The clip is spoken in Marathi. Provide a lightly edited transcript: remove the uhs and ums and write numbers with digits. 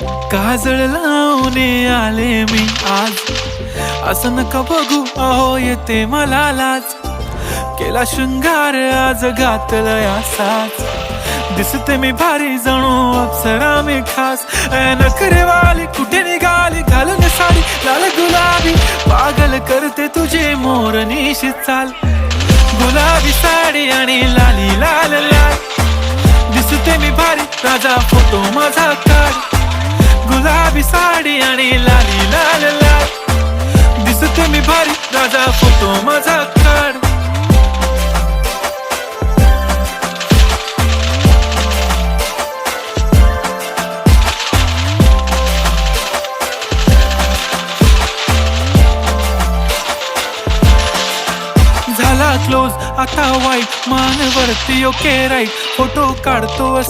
काजळ लावून आले मी आज, असं नका बघू अहो येते मला लाज. केला शृंगार आज घातलं असाच, दिसते मी भारी जणू अप्सरा मी खास. नखरेवाली कुठे निघाली घालून साडी लाल गुलाबी, पागल करते तुझे मोरनीशी चाल. गुलाबी साडी आणि लाली लाल लाल, दिसते मी भारी राजा फोटो माझा काढ. गुलाबी साडी आणि लाली लाल लाल, दिसते मी भारी राजा फोटो माझा काढ. झाला क्लोज आता वाईट, मान वरती ओके राईट, फोटो काढतो